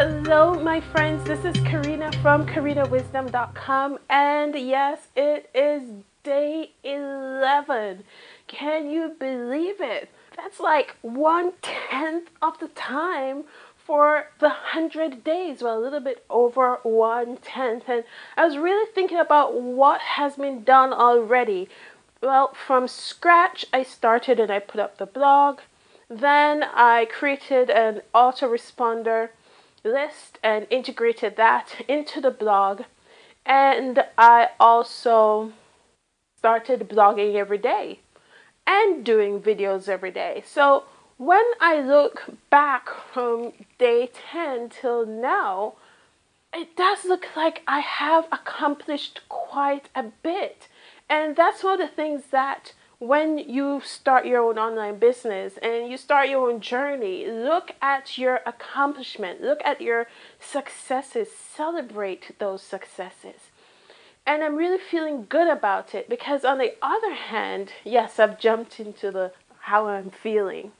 Hello, my friends. This is Karina from KarinaWisdom.com, and yes, it is day 11. Can you believe it? That's like 1/10 of the time for the 100 days, well, a little bit over 1/10. And I was really thinking about what has been done already. Well, from scratch, I started and I put up the blog. Then I created an autoresponder list and integrated that into the blog. And I also started blogging every day and doing videos every day. So when I look back from day 10 till now, it does look like I have accomplished quite a bit. And that's one of the things that when you start your own online business and you start your own journey, look at your accomplishment, look at your successes, celebrate those successes. And I'm really feeling good about it because on the other hand, yes, I've jumped into the how I'm feeling.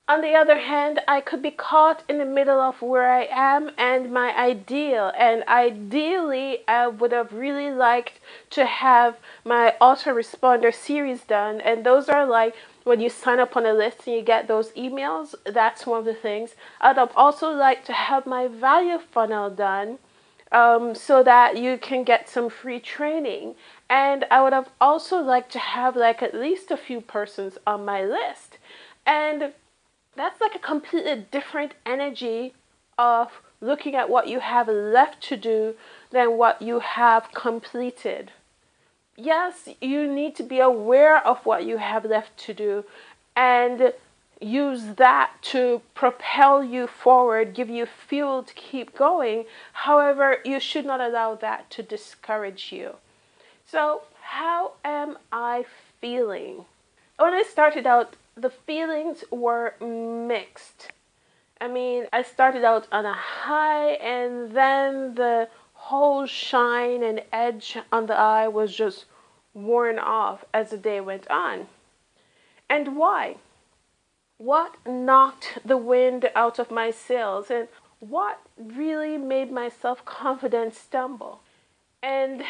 On the other hand, I could be caught in the middle of where I am and my ideal. And ideally, I would have really liked to have my autoresponder series done. And those are like when you sign up on a list and you get those emails. That's one of the things. I'd have also liked to have my value funnel done. So that you can get some free training. And I would have also liked to have like at least a few persons on my list. And that's like a completely different energy of looking at what you have left to do than what you have completed. Yes, you need to be aware of what you have left to do and use that to propel you forward, give you fuel to keep going. However, you should not allow that to discourage you. So, how am I feeling? When I started out, the feelings were mixed. I mean, I started out on a high, and then the whole shine and edge on the eye was just worn off as the day went on. And why? What knocked the wind out of my sails, and what really made my self-confidence stumble? And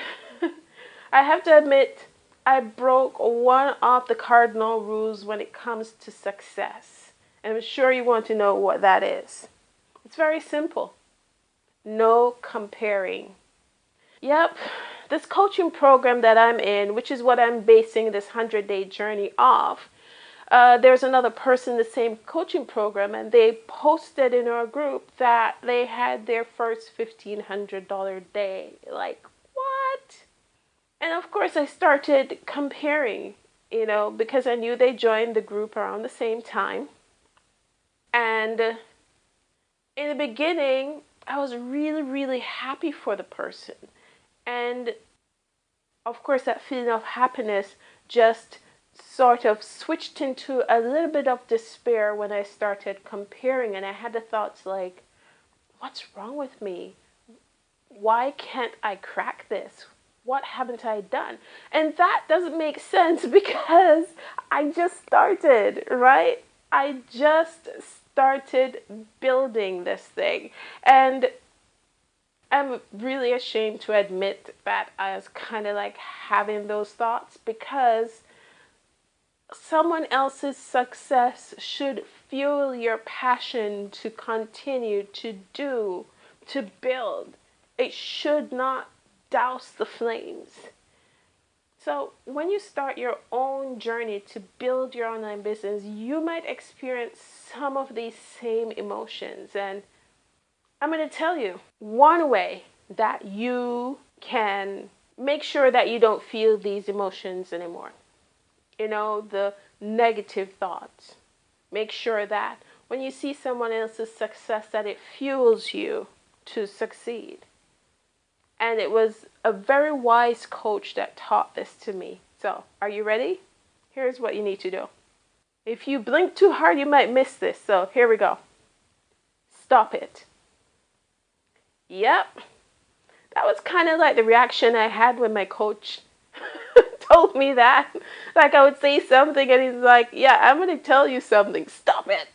I have to admit, I broke one of the cardinal rules when it comes to success. And I'm sure you want to know what that is. It's very simple. No comparing. Yep, this coaching program that I'm in, which is what I'm basing this 100-day journey off, there's another person in the same coaching program, and they posted in our group that they had their first $1,500 day. Like, what? And of course, I started comparing, because I knew they joined the group around the same time. And in the beginning, I was really, really happy for the person. And of course, that feeling of happiness just sort of switched into a little bit of despair when I started comparing. And I had the thoughts like, what's wrong with me? Why can't I crack this? What haven't I done? And that doesn't make sense because I just started, right? I just started building this thing. And I'm really ashamed to admit that I was kind of like having those thoughts because someone else's success should fuel your passion to continue to do, to build. It should not douse the flames. So when you start your own journey to build your online business, you might experience some of these same emotions. And I'm going to tell you one way that you can make sure that you don't feel these emotions anymore. The negative thoughts. Make sure that when you see someone else's success, that it fuels you to succeed. And it was a very wise coach that taught this to me. So, are you ready? Here's what you need to do. If you blink too hard, you might miss this. So, here we go. Stop it. Yep. That was kind of like the reaction I had when my coach told me that. Like I would say something and he's like, yeah, I'm going to tell you something. Stop it.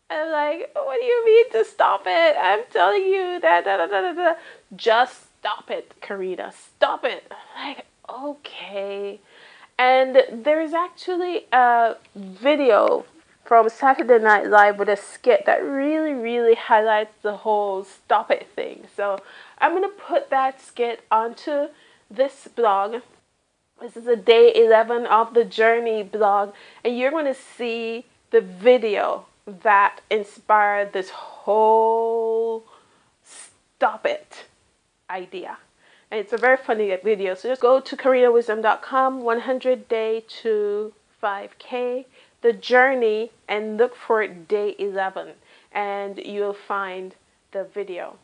I'm like, what do you mean to stop it? I'm telling you that, just stop it, Karina. Stop it. I'm like, okay. And there's actually a video from Saturday Night Live with a skit that really, really highlights the whole stop it thing. So I'm going to put that skit onto this blog. This is a day 11 of the journey blog, and you're going to see the video that inspired this whole stop it idea. And it's a very funny video. So just go to KarinaWisdom.com, 100 day to 5K, the journey, and look for day 11, and you'll find the video.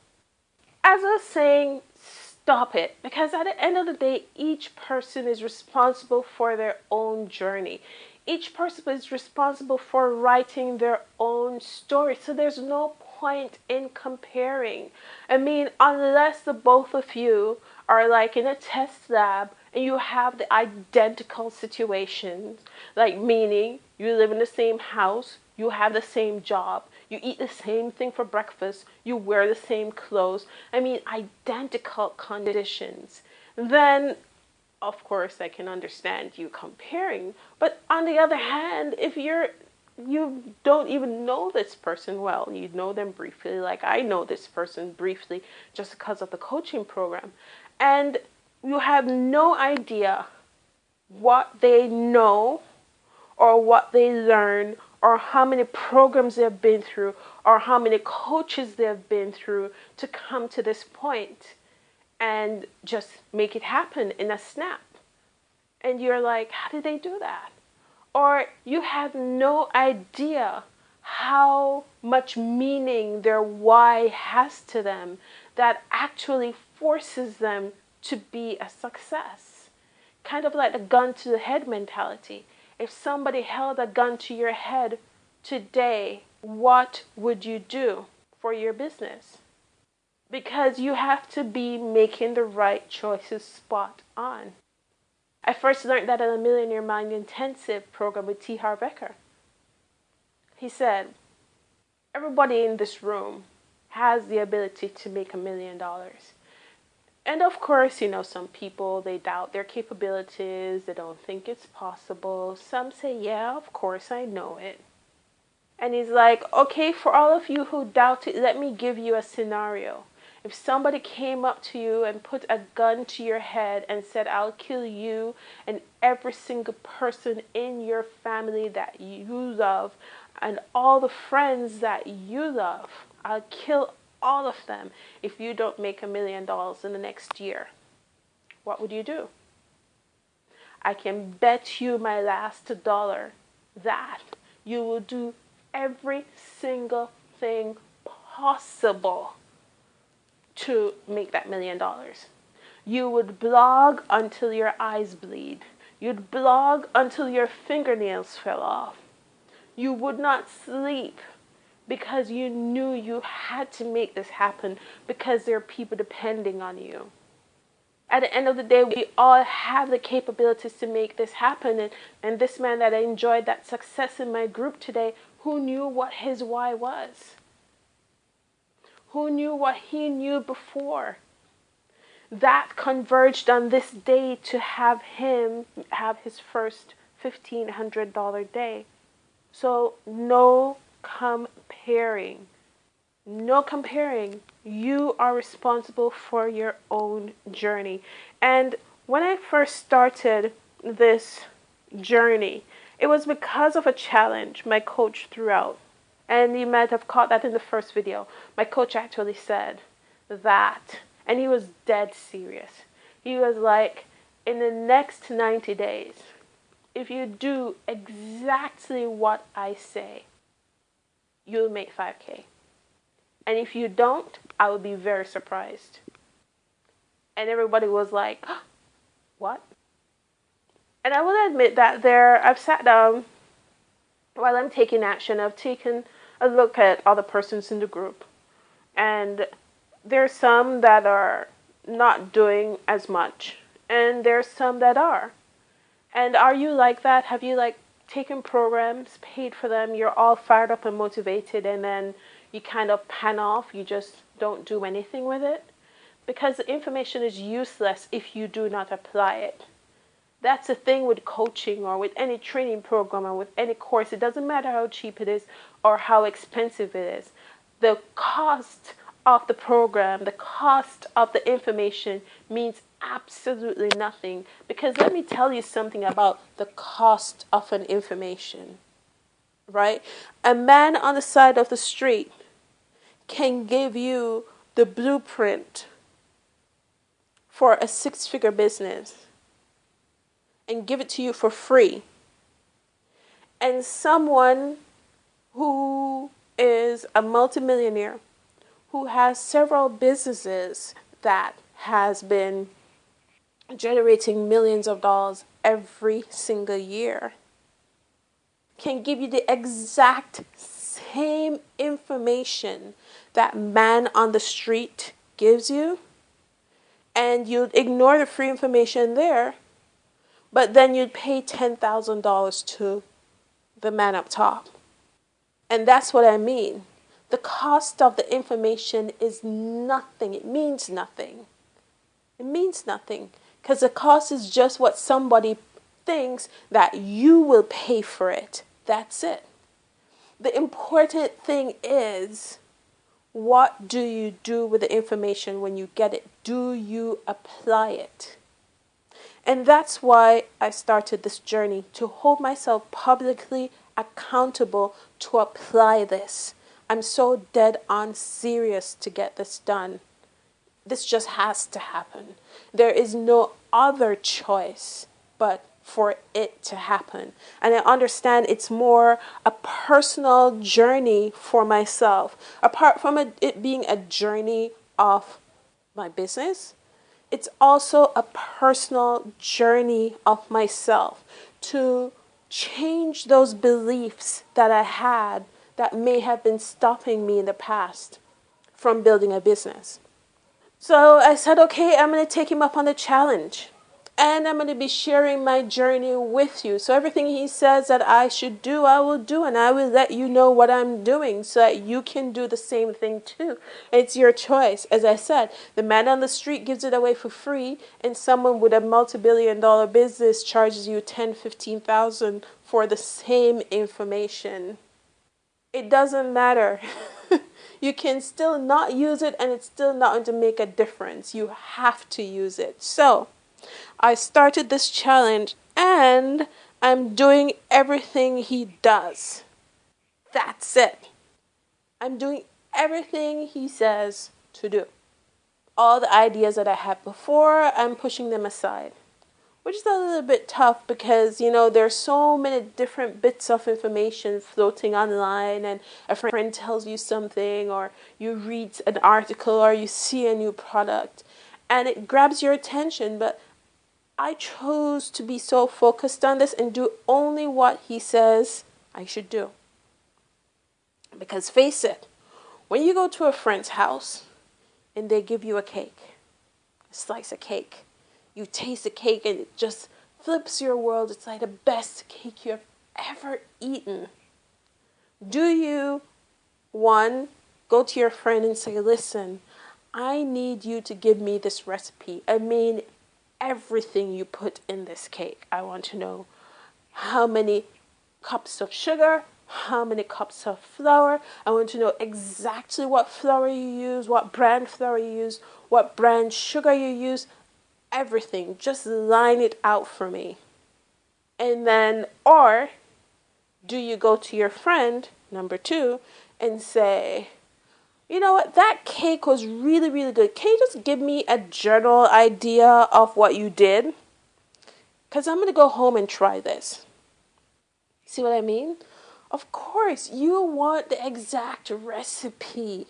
As I was saying, stop it, because at the end of the day, each person is responsible for their own journey. Each person is responsible for writing their own story. So there's no point in comparing. I mean, unless the both of you are like in a test lab and you have the identical situations, like meaning you live in the same house, you have the same job, you eat the same thing for breakfast, you wear the same clothes, I mean identical conditions, then of course I can understand you comparing. But on the other hand, if you don't even know this person well, you know them briefly, like I know this person briefly just because of the coaching program, and you have no idea what they know or what they learn or how many programs they've been through or how many coaches they've been through to come to this point and just make it happen in a snap. And you're like, how did they do that? Or you have no idea how much meaning their why has to them that actually forces them to be a success. Kind of like a gun to the head mentality. If somebody held a gun to your head today, what would you do for your business? Because you have to be making the right choices spot on. I first learned that in a Millionaire Mind Intensive program with T. Harv Eker. He said, everybody in this room has the ability to make $1 million. And of course, some people, they doubt their capabilities. They don't think it's possible. Some say, yeah, of course, I know it. And he's like, okay, for all of you who doubt it, let me give you a scenario. If somebody came up to you and put a gun to your head and said, I'll kill you and every single person in your family that you love and all the friends that you love, I'll kill all of them if you don't make $1 million in the next year, what would you do? I can bet you my last dollar that you will do every single thing possible to make that $1 million. You would blog until your eyes bleed. You'd blog until your fingernails fell off. You would not sleep because you knew you had to make this happen because there are people depending on you. At the end of the day, we all have the capabilities to make this happen. And this man that I enjoyed that success in my group today, who knew what his why was? Who knew what he knew before? That converged on this day to have him have his first $1,500 day. So no comparing. No comparing. You are responsible for your own journey. And when I first started this journey, it was because of a challenge my coach threw out. And you might have caught that in the first video. My coach actually said that, and he was dead serious. He was like, in the next 90 days, if you do exactly what I say, you'll make 5K. And if you don't, I will be very surprised. And everybody was like, oh, what? And I will admit that I've sat down while I'm taking action. I've taken a look at other persons in the group. And there's some that are not doing as much. And there's some that are. And are you like that? Have you taken programs, paid for them, you're all fired up and motivated, and then you kind of pan off, you just don't do anything with it? Because the information is useless if you do not apply it. That's the thing with coaching or with any training program or with any course. It doesn't matter how cheap it is or how expensive it is. The cost of the program, the cost of the information means absolutely nothing. Because let me tell you something about the cost of an information, right? A man on the side of the street can give you the blueprint for a six-figure business and give it to you for free. And someone who is a multimillionaire, who has several businesses that has been generating millions of dollars every single year, can give you the exact same information that man on the street gives you, and you'd ignore the free information there, but then you'd pay $10,000 to the man up top. And that's what I mean. The cost of the information is nothing. It means nothing. It means nothing. Because the cost is just what somebody thinks that you will pay for it. That's it. The important thing is, what do you do with the information when you get it? Do you apply it? And that's why I started this journey, to hold myself publicly accountable to apply this. I'm so dead on serious to get this done. This just has to happen. There is no other choice but for it to happen. And I understand it's more a personal journey for myself. Apart from it being a journey of my business, it's also a personal journey of myself to change those beliefs that I had that may have been stopping me in the past from building a business. So I said, okay, I'm going to take him up on the challenge. And I'm going to be sharing my journey with you. So everything he says that I should do, I will do. And I will let you know what I'm doing so that you can do the same thing too. It's your choice. As I said, the man on the street gives it away for free. And someone with a multi-billion-dollar business charges you $10,000, $15,000 for the same information. It doesn't matter. You can still not use it and it's still not going to make a difference. You have to use it. So I started this challenge and I'm doing everything he does. That's it. I'm doing everything he says to do. All the ideas that I had before, I'm pushing them aside. Which is a little bit tough because, there's so many different bits of information floating online, and a friend tells you something, or you read an article, or you see a new product, and it grabs your attention. But I chose to be so focused on this and do only what he says I should do. Because face it, when you go to a friend's house and they give you a cake, a slice of cake, you taste the cake and it just flips your world. It's like the best cake you have ever eaten. Do you, one, go to your friend and say, listen, I need you to give me this recipe. I mean, everything you put in this cake. I want to know how many cups of sugar, how many cups of flour. I want to know exactly what flour you use, what brand flour you use, what brand sugar you use. Everything. Just line it out for me. And then, or do you go to your friend, number two, and say, you know what, that cake was really, really good. Can you just give me a general idea of what you did? Because I'm going to go home and try this. See what I mean? Of course, you want the exact recipe.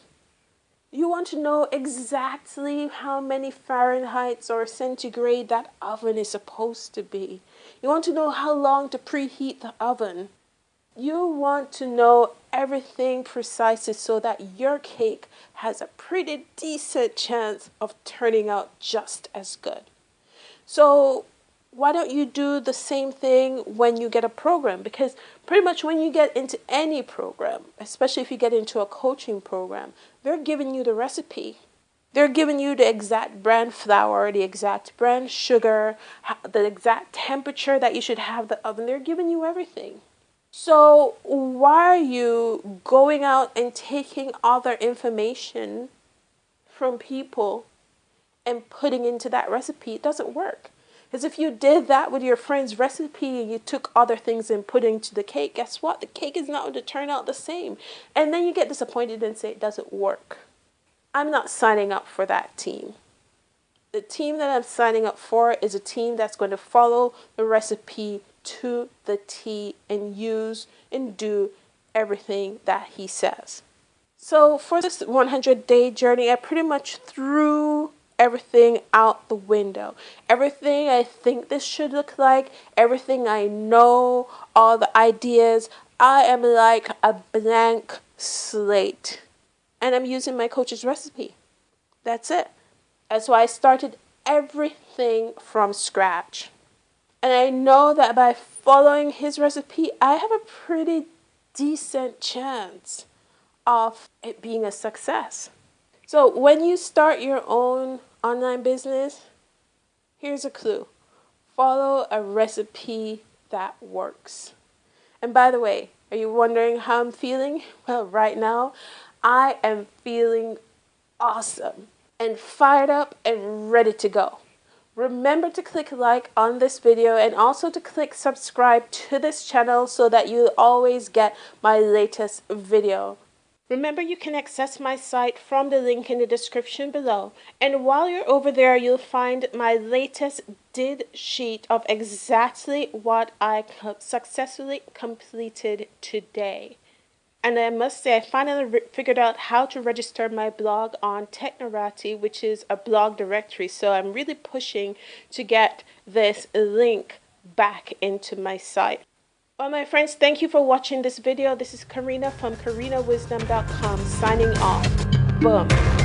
You want to know exactly how many Fahrenheit or centigrade that oven is supposed to be. You want to know how long to preheat the oven. You want to know everything precisely so that your cake has a pretty decent chance of turning out just as good. So Why don't you do the same thing when you get a program? Because pretty much when you get into any program, especially if you get into a coaching program, they're giving you the recipe. They're giving you the exact brand flour, the exact brand sugar, the exact temperature that you should have the oven. They're giving you everything. So why are you going out and taking other information from people and putting into that recipe? It doesn't work. Because if you did that with your friend's recipe and you took other things and put into the cake, guess what? The cake is not going to turn out the same. And then you get disappointed and say it doesn't work. I'm not signing up for that team. The team that I'm signing up for is a team that's going to follow the recipe to the T and use and do everything that he says. So for this 100-day journey, I pretty much threw everything out the window. Everything I think this should look like, everything I know, all the ideas. I am like a blank slate. And I'm using my coach's recipe. That's it. And so I started everything from scratch. And I know that by following his recipe, I have a pretty decent chance of it being a success. So when you start your own online business, here's a clue. Follow a recipe that works. And by the way, are you wondering how I'm feeling? Well, right now, I am feeling awesome and fired up and ready to go. Remember to click like on this video and also to click subscribe to this channel so that you always get my latest video. Remember, you can access my site from the link in the description below. And while you're over there, you'll find my latest did sheet of exactly what I successfully completed today. And I must say, I finally figured out how to register my blog on Technorati, which is a blog directory. So I'm really pushing to get this link back into my site. Well, my friends, thank you for watching this video. This is Karina from KarinaWisdom.com signing off. Boom.